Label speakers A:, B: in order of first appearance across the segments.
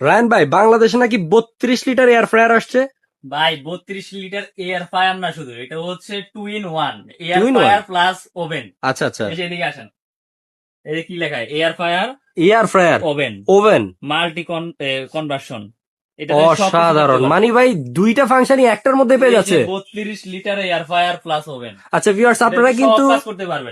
A: রায়ন ভাই, বাংলাদেশে নাকি 32 লিটার এয়ার ফ্রায়ার আসছে।
B: ভাই 32 লিটার এয়ার ফায়ার না, শুধু এটা হচ্ছে 2 in 1 air
A: 2 in 1?
B: Fire plus oven.
A: আচ্ছা আচ্ছা।
B: এই যে এদিকে আসেন, এই যে কি লেখা, air fire
A: air fryer,
B: oven
A: oven.
B: Multi conversion, এটাতে সবকিছু করতে
A: অসাধারণ,
B: পারবেন।
A: মানে ভাই দুইটা ফাংশনই একটার মধ্যে পেয়ে
B: এই যে
A: যাচ্ছে।
B: 32 litre air fire plus oven,
A: আচ্ছা ভিউয়ার্স, আপনারা
B: সব
A: কিন্তু
B: কাজ করতে পারবেন।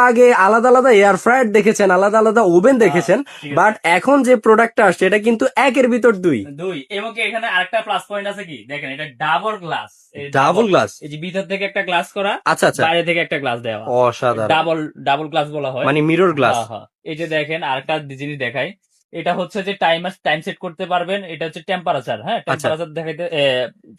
A: আগে আলাদা আলাদা এয়ার ফ্রায়ার দেখেছেন, আলাদা আলাদা ওভেন দেখেছেন,
B: ঠিক আছে।
A: বাট এখন যে প্রোডাক্টটা আসছে এটা কিন্তু একের ভিতর দুই।
B: দুই, এবং কি এখানে আরেকটা প্লাস পয়েন্ট আছে, কি দেখেন, এটা ডাবল গ্লাস।
A: Double glass.
B: এই যে ভিতর থেকে একটা গ্লাস করা,
A: আচ্ছা আচ্ছা,
B: বাইরে থেকে একটা গ্লাস দেওয়া,
A: অসাধারণ।
B: ডাবল ডাবল গ্লাস বলা হয়।
A: মানে মিরর গ্লাস।
B: হ্যাঁ হ্যাঁ। এই যে দেখেন আরেকটা জিনিস দেখাই, এটা হচ্ছে যে টাইম সেট করতে পারবেন, এটা হচ্ছে টেম্পারেচার। হ্যাঁ,
A: আচ্ছা
B: টেম্পারেচার দেখাইতে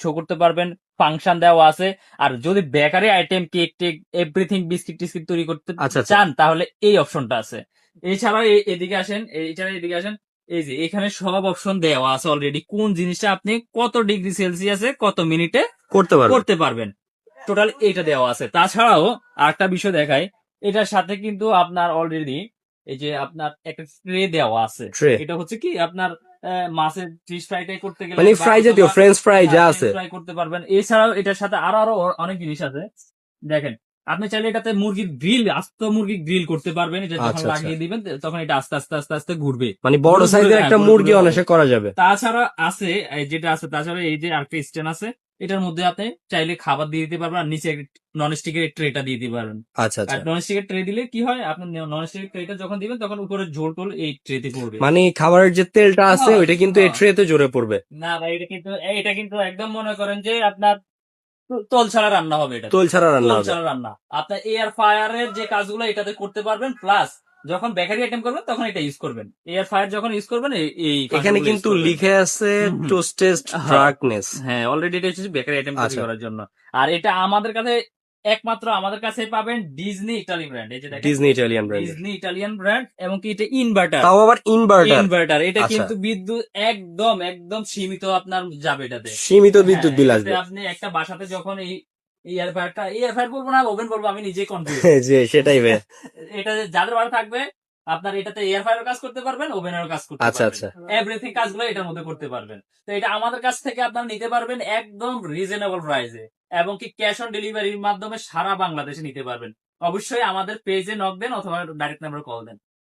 B: শো করতে পারবেন, ফাংশন দেওয়া আছে। আর যদি বেকারি আইটেম, কেক টেক, এভরিথিং, বিস্কিট টিস্কিট তৈরি করতে
A: আচ্ছা আচ্ছা।
B: চান, তাহলে এই অপশনটা আছে। এছাড়াও এদিকে আসেন, এছাড়া এদিকে আসেন, এই যে এখানে সব অপশন দেওয়া আছে অলরেডি, কোন জিনিসটা আপনি কত ডিগ্রি সেলসিয়াসে কত মিনিটে
A: করতে পারবেন।
B: করতে পারবেন, টোটাল এইটা দেওয়া আছে। তাছাড়াও আরেকটা বিষয় দেখাই, এটার সাথে কিন্তু আপনার অলরেডি এই যে আপনার একটা ট্রে দেওয়া আছে।
A: ট্রে,
B: এটা হচ্ছে কি আপনার মাছের ফিশ ফ্রাইটাই করতে গেলে,
A: মানে ফ্রাই জাতীয়, ফ্রেঞ্চ ফ্রাই যা আছে।
B: ফ্রাই করতে পারবেন। এছাড়াও এটার সাথে আরো আরো অনেক জিনিস আছে। দেখেন, আপনি চাইলে এটাতে মুরগির গ্রিল, আস্ত মুরগি গ্রিল করতে পারবেন। এটা যখন
A: আচ্ছা আচ্ছা,
B: লাগিয়ে দিবেন তখন এটা আস্তে আস্তে আস্তে আস্তে ঘুরবে,
A: মানে বড়
B: ঘুরে ঘুরে,
A: সাইজের
B: হ্যাঁ,
A: একটা
B: ঘুরে
A: মুরগি
B: ঘুরে হবে।
A: অনায়াসে করা যাবে।
B: তাছাড়া আছে যেটা আছে, তাছাড়া এই যে আরেকটা স্ট্যান্ড আছে, এটার মধ্যে আপনি চাইলে খাবার দিয়ে দিতে পারবেন, আর নিচে নন স্টিকের ট্রেটা দিয়ে দিতে পারবেন।
A: আচ্ছা
B: আর
A: আচ্ছা,
B: নন স্টিকের ট্রে দিলে কি হয়, আপনার নন স্টিকের ট্রেটা যখন দিবেন তখন উপরে ঝোল টোল এই ট্রেতে পড়বে।
A: মানে খাবারের যে তেলটা আছে
B: হ্যাঁ,
A: ওইটা কিন্তু এই
B: হ্যাঁ।
A: ট্রেতে জোরে পড়বে।
B: না ভাই, এটা কিন্তু একদম মনে করেন যে আপনার তোল ছাড়া রান্না হবে, এটা
A: তোল ছাড়া রান্না
B: তোল
A: হবে।
B: ছাড়া রান্না। আপনার এয়ার ফায়ারের যে কাজগুলো এটাতে করতে পারবেন, প্লাস যখন বেকারি আইটেম করবেন তখন এটা ইউজ করবেন, এয়ার ফায়ার যখন ইউজ করবেন এই
A: এখানে
B: ফাংশনগুলো ইউজ
A: কিন্তু
B: করবেন।
A: লিখে আছে
B: হুম, হুম।
A: টোস্টেড
B: হ্যাঁ,
A: ডার্কনেস।
B: হ্যাঁ, অলরেডি এটা হচ্ছে বেকারি আইটেম তৈরি
A: আচ্ছা,
B: করার জন্য। আর এটা আমাদের কাছে, একমাত্র আমাদের কাছে পাবেন ডিজনি ইটালি ব্র্যান্ড। এই যে দেখেন,
A: ডিজনি ইটালিয়ান ব্র্যান্ডের,
B: ডিজনি ইটালিয়ান ব্র্যান্ড, এবং কি এটা ইনভার্টার।
A: তাও আবার ইনভার্টার।
B: ইনভার্টার, এটা
A: আচ্ছা,
B: কিন্তু বিদ্যুৎ একদম একদম সীমিত আপনার যাবে এটাতে।
A: সীমিত বিদ্যুৎ
B: হ্যাঁ,
A: বিল
B: এটাতে
A: আসবে।
B: আপনি একটা বাসাতে যখন এই এয়ার ফায়ার বলবো না, ওভেন বলবো, আমি নিজেই কনফিউজ।
A: যে সেটাই ভাই।
B: এটা যাদের বাড়ি থাকবে, আপনার এটাতে এয়ার ফায়ারও কাজ করতে পারবেন, ওভেনেরও কাজ করতে
A: আচ্ছা
B: পারবেন,
A: আচ্ছা,
B: এভরিথিং কাজগুলো এটার মধ্যে করতে পারবেন। তো এটা আমাদের কাছ থেকে আপনারা নিতে পারবেন একদম রিজনেবল প্রাইসে, এবং কি ক্যাশ অন ডেলিভারির মাধ্যমে সারা বাংলাদেশে নিতে পারবেন। অবশ্যই আমাদের পেজে নক দেন অথবা ডাইরেক্ট নাম্বারে কল দেন।